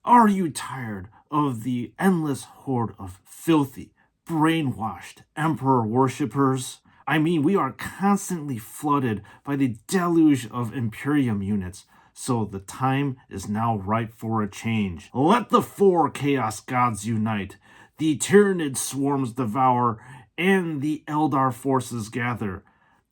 Are you tired of the endless horde of filthy, brainwashed Emperor worshippers? I mean, we are constantly flooded by the deluge of Imperium units, so the time is now ripe for a change. Let the four Chaos Gods unite, the Tyranid swarms devour, and the Eldar forces gather.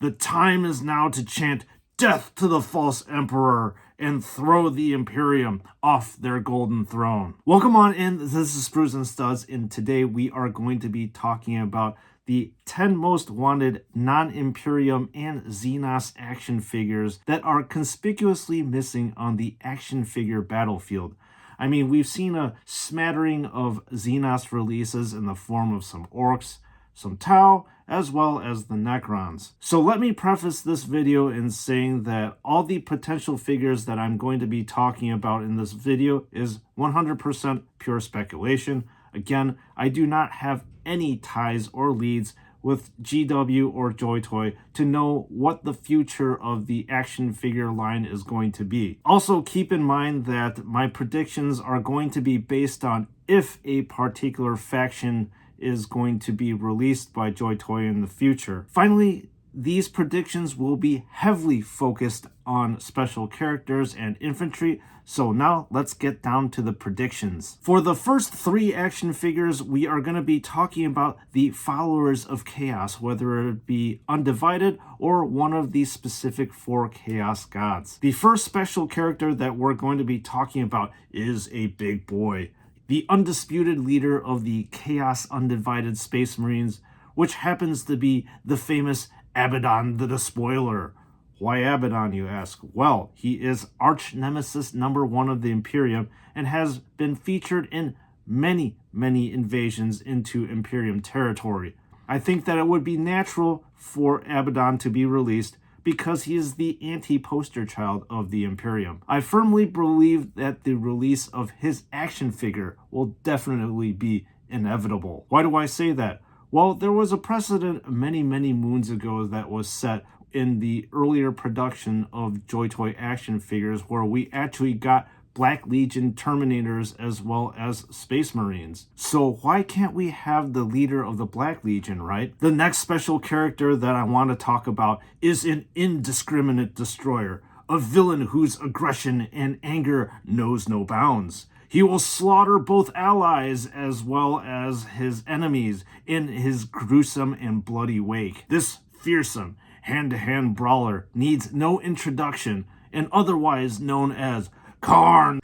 The time is now to chant death to the false emperor and throw the Imperium off their golden throne. Welcome on in. This is Sprues and Studs, and today we are going to be talking about the 10 most wanted non-Imperium and Xenos action figures that are conspicuously missing on the action figure battlefield. I mean, we've seen a smattering of Xenos releases in the form of some orcs, some Tau, as well as the Necrons. So let me preface this video in saying that all the potential figures that I'm going to be talking about in this video is 100% pure speculation. Again, I do not have any ties or leads with GW or JoyToy to know what the future of the action figure line is going to be. Also, keep in mind that my predictions are going to be based on if a particular faction is going to be released by JoyToy in the future. Finally, these predictions will be heavily focused on special characters and infantry, so now let's get down to the predictions. For the first three action figures, we are going to be talking about the followers of Chaos, whether it be Undivided or one of the specific four Chaos Gods. The first special character that we're going to be talking about is a big boy, the undisputed leader of the Chaos Undivided Space Marines, which happens to be the famous Abdon the Despoiler. Why Abdon, you ask? Well, he is arch nemesis number one of the Imperium and has been featured in many invasions into Imperium territory. I think that it would be natural for Abdon to be released because he is the anti-poster child of the Imperium. I firmly believe that the release of his action figure will definitely be inevitable. Why do I say that? Well, there was a precedent many moons ago that was set in the earlier production of JoyToy action figures where we actually got Black Legion Terminators as well as Space Marines. So why can't we have the leader of the Black Legion, right? The next special character that I want to talk about is an indiscriminate destroyer, a villain whose aggression and anger knows no bounds. He will slaughter both allies as well as his enemies in his gruesome and bloody wake. This fearsome hand-to-hand brawler needs no introduction and otherwise known as Karn.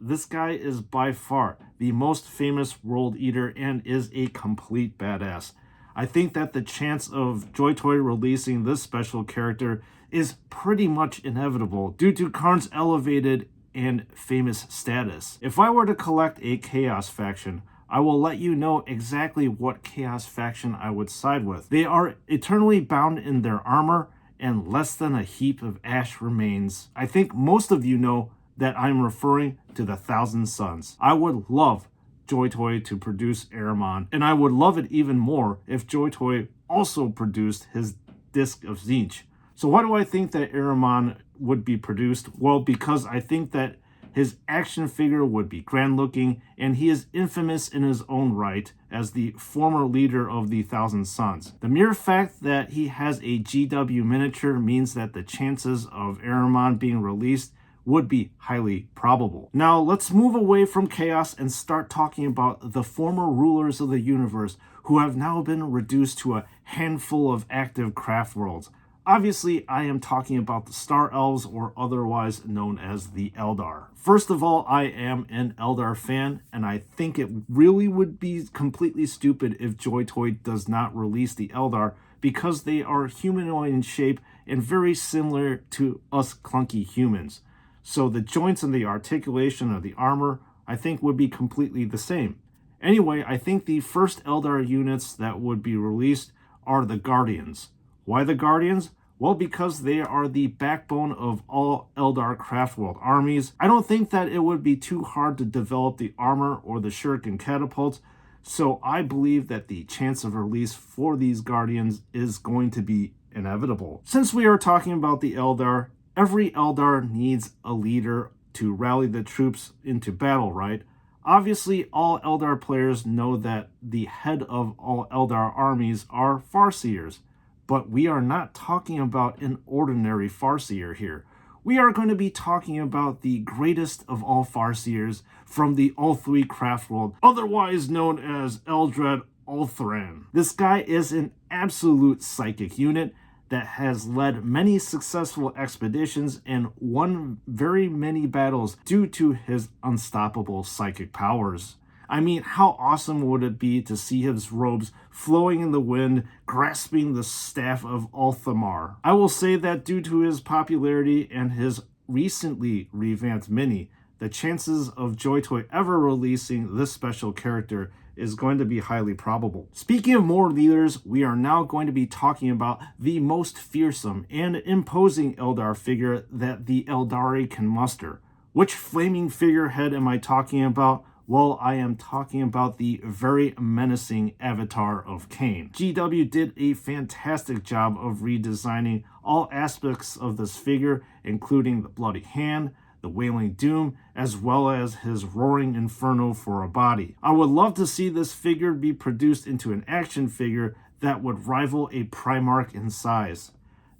This guy is by far the most famous World Eater and is a complete badass. I think that the chance of JoyToy releasing this special character is pretty much inevitable due to Karn's elevated and famous status. If I were to collect a Chaos faction, I will let you know exactly what Chaos faction I would side with. They are eternally bound in their armor and less than a heap of ash remains. I think most of you know that I'm referring to the Thousand Suns. I would love JoyToy to produce Aramon, and I would love it even more if JoyToy also produced his Disc of Tzeentch. So why do I think that Aramon would be produced? Well, because I think that his action figure would be grand looking, and he is infamous in his own right as the former leader of the Thousand Suns. The mere fact that he has a GW miniature means that the chances of Aramon being released would be highly probable. Now, let's move away from Chaos and start talking about the former rulers of the universe who have now been reduced to a handful of active craft worlds. Obviously, I am talking about the Star Elves, or otherwise known as the Eldar. First of all, I am an Eldar fan, and I think it really would be completely stupid if JoyToy does not release the Eldar because they are humanoid in shape and very similar to us clunky humans. So the joints and the articulation of the armor, I think, would be completely the same. Anyway, I think the first Eldar units that would be released are the Guardians. Why the Guardians? Well, because they are the backbone of all Eldar Craftworld armies. I don't think that it would be too hard to develop the armor or the shuriken catapults, so I believe that the chance of release for these Guardians is going to be inevitable. Since we are talking about the Eldar, every Eldar needs a leader to rally the troops into battle, right? Obviously, all Eldar players know that the head of all Eldar armies are Farseers, but we are not talking about an ordinary Farseer here. We are going to be talking about the greatest of all Farseers from the Ulthui craft world, otherwise known as Eldred Alan. This guy is an absolute psychic unit that has led many successful expeditions and won very many battles due to his unstoppable psychic powers. I mean, how awesome would it be to see his robes flowing in the wind, grasping the staff of Ulthamar? I will say that due to his popularity and his recently revamped mini, the chances of JoyToy ever releasing this special character is going to be highly probable. Speaking of more leaders, we are now going to be talking about the most fearsome and imposing Eldar figure that the Eldari can muster. Which flaming figurehead am I talking about? Well, I am talking about the very menacing avatar of Cain. GW did a fantastic job of redesigning all aspects of this figure, including the bloody hand, the Wailing Doom, as well as his Roaring Inferno for a body. I would love to see this figure be produced into an action figure that would rival a Primarch in size.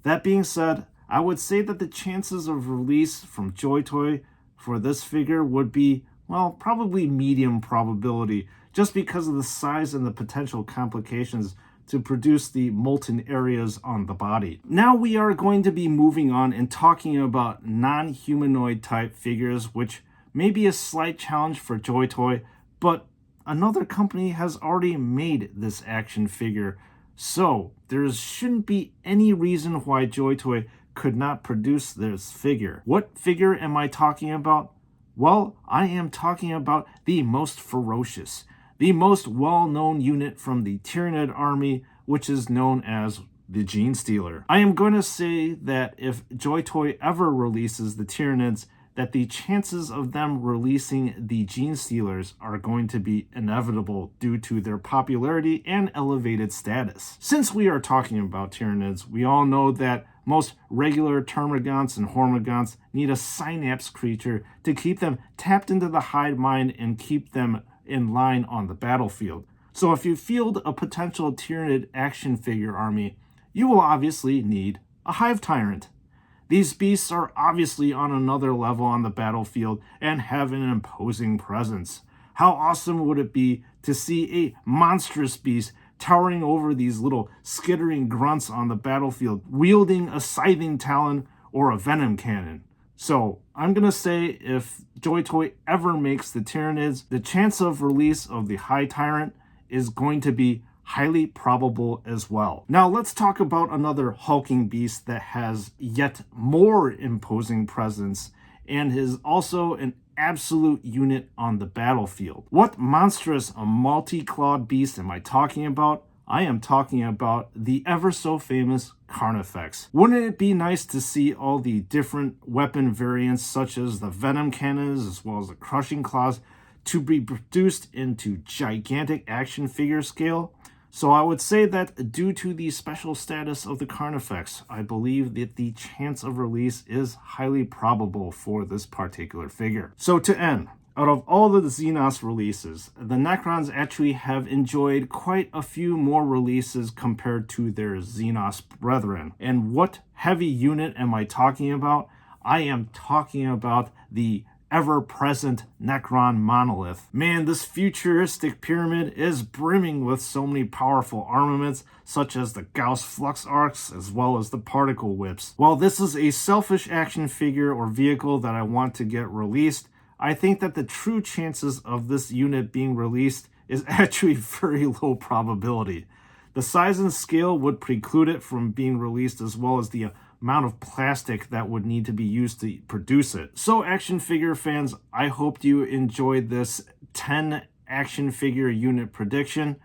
That being said, I would say that the chances of release from JoyToy for this figure would be, well, probably medium probability, just because of the size and the potential complications to produce the molten areas on the body. Now we are going to be moving on and talking about non-humanoid type figures, which may be a slight challenge for JoyToy, but another company has already made this action figure, so there shouldn't be any reason why JoyToy could not produce this figure. What figure am I talking about? Well, I am talking about the most ferocious, the most well-known unit from the Tyranid army, which is known as the Gene Stealer. I am going to say that if JoyToy ever releases the Tyranids, that the chances of them releasing the Gene Stealers are going to be inevitable due to their popularity and elevated status. Since we are talking about Tyranids, we all know that most regular Termagants and Hormagaunts need a synapse creature to keep them tapped into the hive mind and keep them in line on the battlefield. So if you field a potential Tyranid action figure army, you will obviously need a Hive Tyrant. These beasts are obviously on another level on the battlefield and have an imposing presence. How awesome would it be to see a monstrous beast towering over these little skittering grunts on the battlefield, wielding a scything talon or a venom cannon? So I'm going to say if JoyToy ever makes the Tyranids, the chance of release of the High Tyrant is going to be highly probable as well. Now let's talk about another hulking beast that has yet more imposing presence and is also an absolute unit on the battlefield. What monstrous multi-clawed beast am I talking about? I am talking about the ever so famous Carnifex. Wouldn't it be nice to see all the different weapon variants such as the venom cannons as well as the crushing claws to be produced into gigantic action figure scale? So I would say that due to the special status of the Carnifex, I believe that the chance of release is highly probable for this particular figure. So to end, out of all the Xenos releases, the Necrons actually have enjoyed quite a few more releases compared to their Xenos brethren. And what heavy unit am I talking about? I am talking about the ever-present Necron Monolith. Man, this futuristic pyramid is brimming with so many powerful armaments, such as the Gauss Flux Arcs, as well as the Particle Whips. While this is a selfish action figure or vehicle that I want to get released, I think that the true chances of this unit being released is actually very low probability. The size and scale would preclude it from being released, as well as the amount of plastic that would need to be used to produce it. So action figure fans, I hope you enjoyed this 10 action figure unit prediction,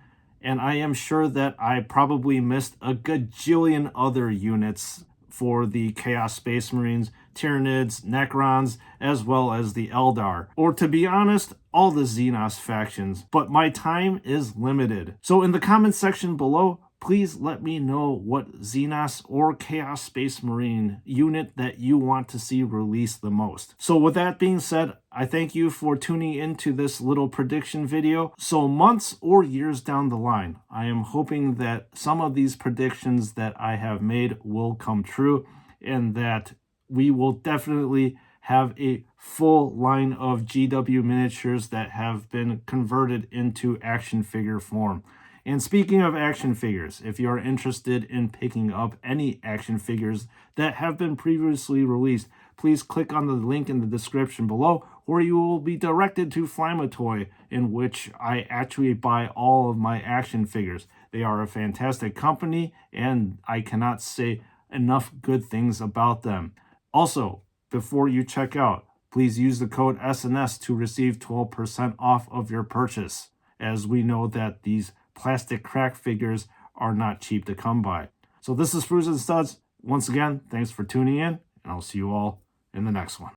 and I am sure that I probably missed a gajillion other units for the Chaos Space Marines, Tyranids, Necrons, as well as the Eldar, or to be honest, all the Xenos factions, but my time is limited. So in the comment section below, please let me know what Xenos or Chaos Space Marine unit that you want to see released the most. So with that being said, I thank you for tuning into this little prediction video. So months or years down the line, I am hoping that some of these predictions that I have made will come true, and that we will definitely have a full line of GW miniatures that have been converted into action figure form. And speaking of action figures, if you are interested in picking up any action figures that have been previously released, please click on the link in the description below, or you will be directed to Flamatoy, in which I actually buy all of my action figures. They are a fantastic company, and I cannot say enough good things about them. Also, before you check out, please use the code SNS to receive 12% off of your purchase, as we know that these plastic crack figures are not cheap to come by. So this is Sprues and Studs. Once again, thanks for tuning in, and I'll see you all in the next one.